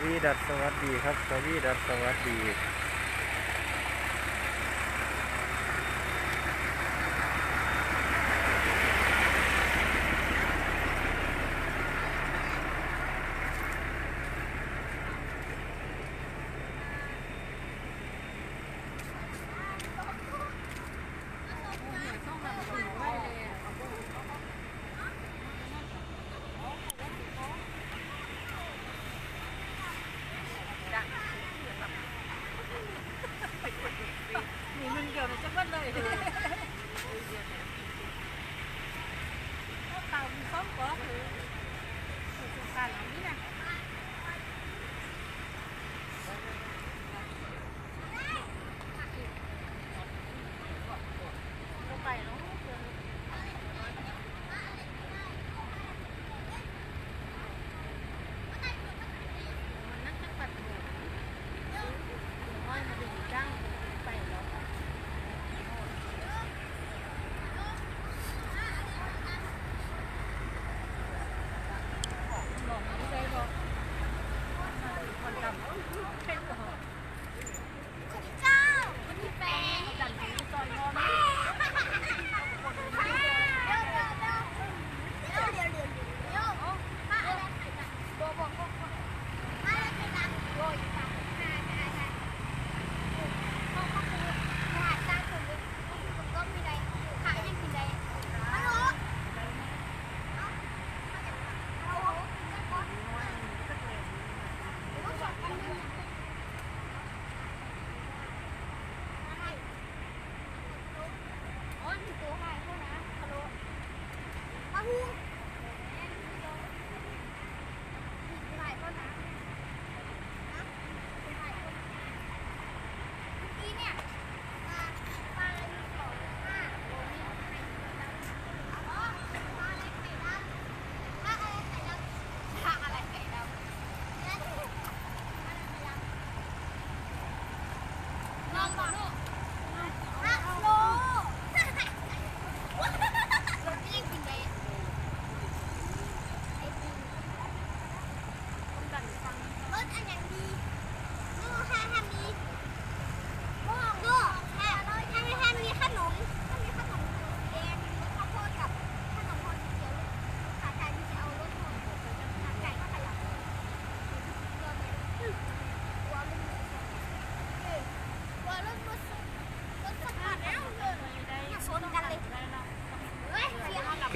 วีดัสสวัสดีครับสวีดัสสวัสดีนี่มันเกี่ยวกับจังหวัดเลยเต่ามีซ้อมก๊อกหรือสุดท้ายนี่นะเราไปเนาะมันนั่งจังหวัดหนูน้อยมาดูจ้างไปแล้ว บอกไม่ได้บอกคนดำเป็นก่อนเจ้าคนที่แปลงดันถึงตอนนอน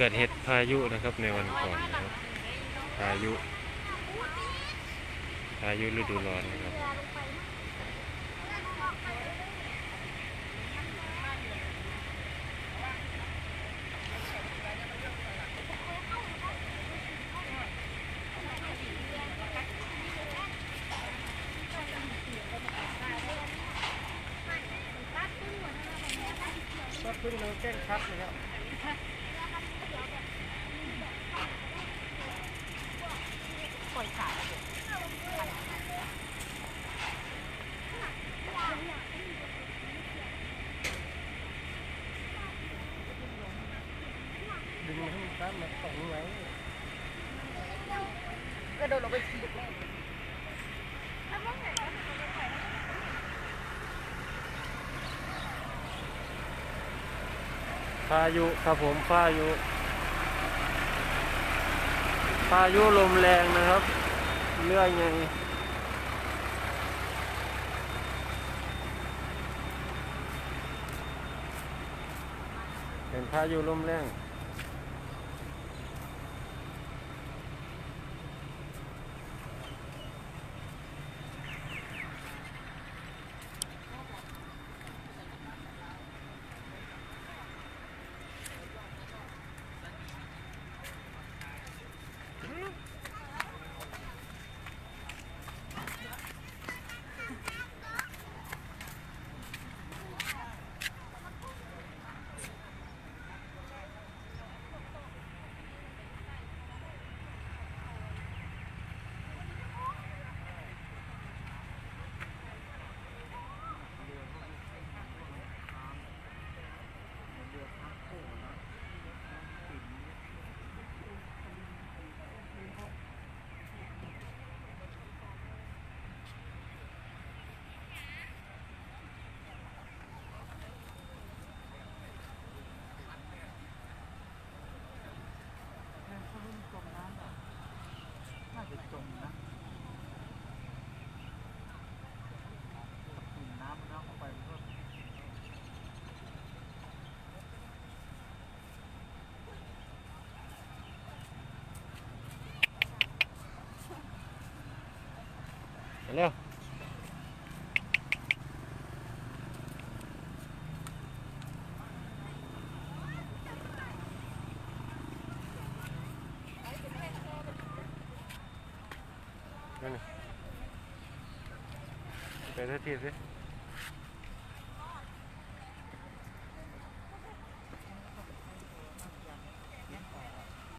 เกิดเหตุพายุนะครับในวันก่อนนะครับพายุฤดูร้อนนะครับก็พึ่งเราแจ้งคัดนะครับปล่อยขาดึงมาให้มันตามมาตรงไว้กระโดดลงไปทีพายุครับผมพายุลมแรงนะครับเรื่อยไงเป็นพายุลมแรง จะจมนะน้ำมันเอาเข้าไปมันก็ เร็วนั่นนี่ไปทันทีสิ